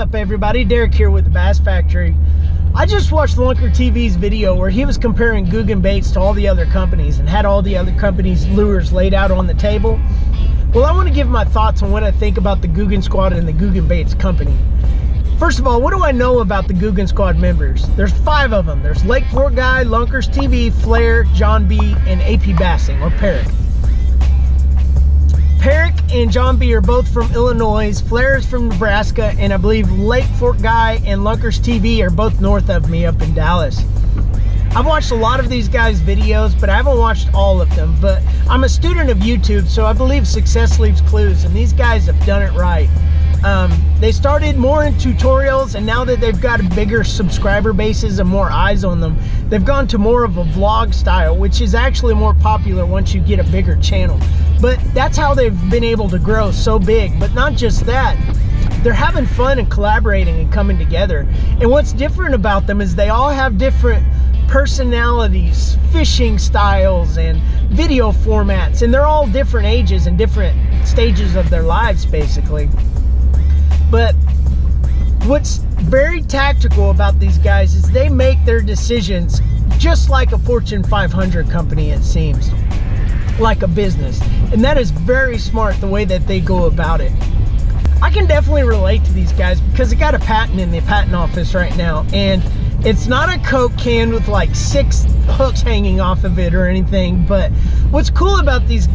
up, everybody? Derek here with the Bass Factory. I just watched LunkersTV's video where he was comparing GOOGAN Baits to all the other companies and had all the other companies' lures laid out on the table. Well, I want to give my thoughts on what I think about the GOOGAN Squad and the GOOGAN Baits company. First of all, what do I know about the GOOGAN Squad members? There's 5 of them. There's Lake Fork Guy, LunkersTV, Flair, John B, and AP Bassing, or Perrick. Perrick and John B are both from Illinois, Flair is from Nebraska, and I believe Lake Fork Guy and LunkersTV are both north of me up in Dallas. I've watched a lot of these guys' videos, but I haven't watched all of them. But I'm a student of YouTube, so I believe success leaves clues, and these guys have done it right. They started more in tutorials, and now that they've got a bigger subscriber bases and more eyes on them, they've gone to more of a vlog style, which is actually more popular once you get a bigger channel. But that's how they've been able to grow so big. But not just that, they're having fun and collaborating and coming together. And what's different about them is they all have different personalities, fishing styles, and video formats, and they're all different ages and different stages of their lives, basically. But what's very tactical about these guys is they make their decisions just like a Fortune 500 company, it seems, like a business. And that is very smart, the way that they go about it. I can definitely relate to these guys because I got a patent in the patent office right now, and it's not a Coke can with like 6 hooks hanging off of it or anything. But what's cool about these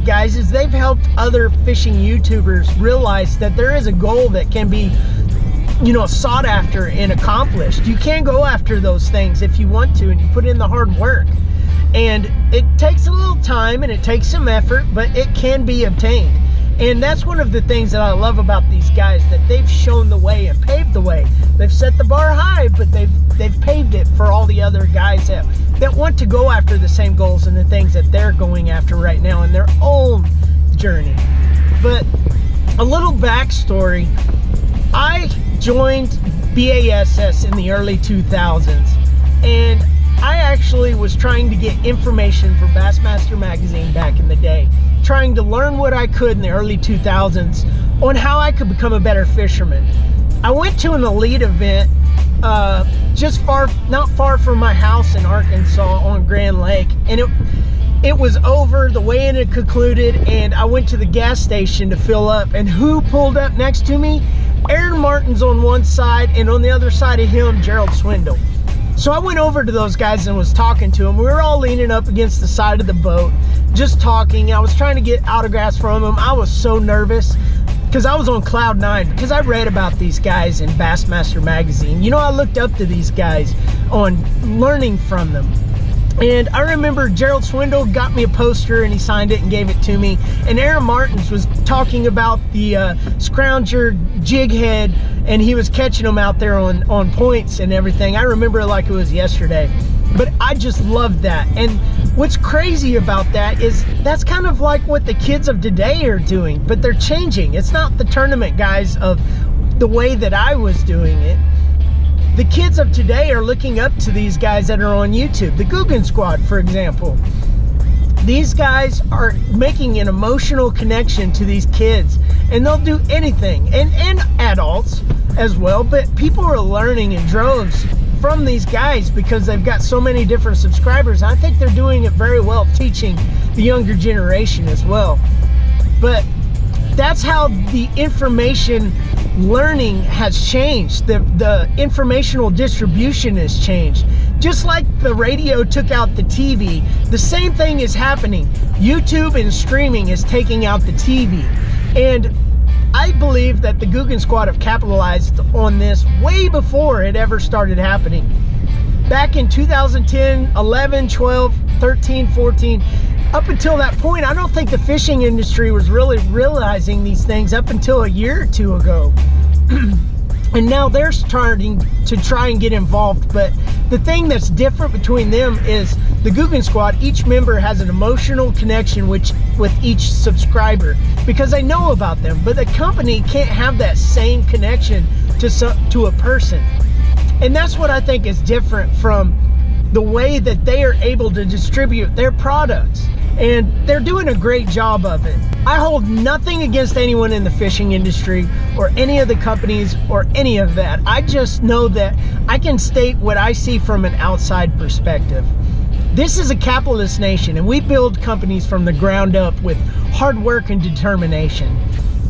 guys is they've helped other fishing YouTubers realize that there is a goal that can be, you know, sought after and accomplished. You can go after those things if you want to, and you put in the hard work. And it takes a little time and it takes some effort, but it can be obtained. And that's one of the things that I love about these guys, that they've shown the way and paved the way. They've set the bar high, but they've paved it for all the other guys that want to go after the same goals and the things that they're going after right now in their own journey. But a little backstory, I joined BASS in the early 2000s, and I actually was trying to get information for Bassmaster magazine back in the day, trying to learn what I could in the early 2000s on how I could become a better fisherman. I went to an elite event not far from my house in Arkansas on Grand Lake, and it was over, the weigh-in had concluded, and I went to the gas station to fill up, and who pulled up next to me? Aaron Martin's on one side, and on the other side of him, Gerald Swindle. So I went over to those guys and was talking to them. We were all leaning up against the side of the boat, just talking. I was trying to get autographs from them. I was so nervous because I was on cloud 9 because I read about these guys in Bassmaster magazine. You know, I looked up to these guys on learning from them. And I remember Gerald Swindle got me a poster and he signed it and gave it to me. And Aaron Martins was talking about the scrounger jig head, and he was catching them out there on points and everything. I remember it like it was yesterday. But I just loved that. And what's crazy about that is that's kind of like what the kids of today are doing, but they're changing. It's not the tournament guys of the way that I was doing it. The kids of today are looking up to these guys that are on YouTube. The GOOGAN Squad, for example. These guys are making an emotional connection to these kids, and they'll do anything, and adults as well, but people are learning in droves from these guys because they've got so many different subscribers. I think they're doing it very well, teaching the younger generation as well. But that's how the information learning has changed. The informational distribution has changed. Just like the radio took out the TV, the same thing is happening. YouTube and streaming is taking out the TV. And I believe that the GOOGAN Squad have capitalized on this way before it ever started happening. Back in 2010, 11, 12, 13, 14, up until that point, I don't think the fishing industry was really realizing these things up until a year or two ago. And now they're starting to try and get involved. But the thing that's different between them is the GOOGAN Squad, each member has an emotional connection with each subscriber because they know about them. But the company can't have that same connection to a person. And that's what I think is different from the way that they are able to distribute their products. And they're doing a great job of it. I hold nothing against anyone in the fishing industry or any of the companies or any of that. I just know that I can state what I see from an outside perspective. This is a capitalist nation, and we build companies from the ground up with hard work and determination.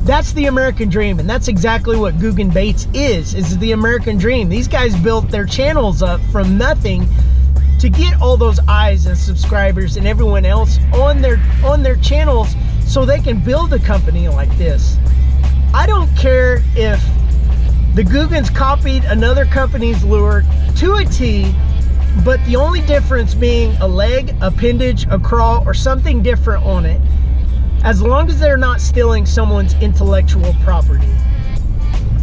That's the American dream, and that's exactly what GOOGAN Baits is the American dream. These guys built their channels up from nothing to get all those eyes and subscribers and everyone else on their channels so they can build a company like this. I don't care if the Googans copied another company's lure to a T, but the only difference being a leg, appendage, a craw, or something different on it, as long as they're not stealing someone's intellectual property.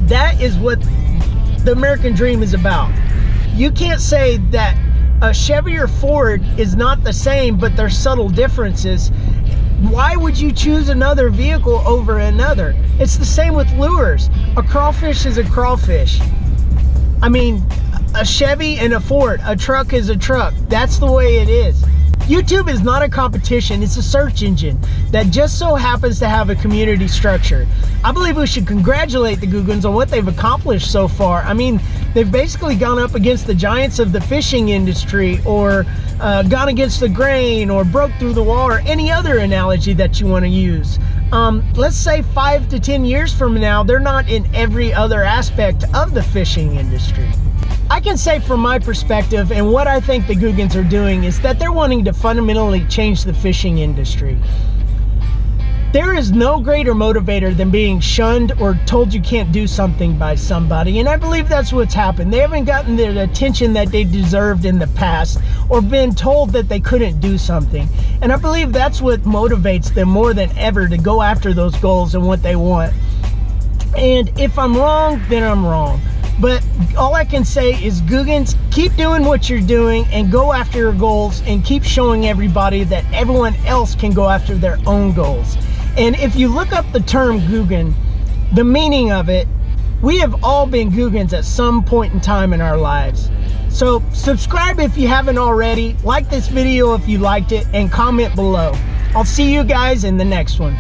That is what the American dream is about. You can't say that a Chevy or Ford is not the same, but there's subtle differences. Why would you choose another vehicle over another? It's the same with lures. A crawfish is a crawfish. I mean, a Chevy and a Ford, a truck is a truck. That's the way it is. YouTube is not a competition, it's a search engine that just so happens to have a community structure. I believe we should congratulate the Googans on what they've accomplished so far. I mean, they've basically gone up against the giants of the fishing industry, or gone against the grain, or broke through the wall, or any other analogy that you want to use. Let's say 5 to 10 years from now, they're not in every other aspect of the fishing industry. I can say from my perspective, and what I think the Googans are doing, is that they're wanting to fundamentally change the fishing industry. There is no greater motivator than being shunned or told you can't do something by somebody, and I believe that's what's happened. They haven't gotten the attention that they deserved in the past, or been told that they couldn't do something. And I believe that's what motivates them more than ever to go after those goals and what they want. And if I'm wrong, then I'm wrong. But all I can say is, Googans, keep doing what you're doing and go after your goals, and keep showing everybody that everyone else can go after their own goals. And if you look up the term Googan, the meaning of it, we have all been Googans at some point in time in our lives. So subscribe if you haven't already, like this video if you liked it, and comment below. I'll see you guys in the next one.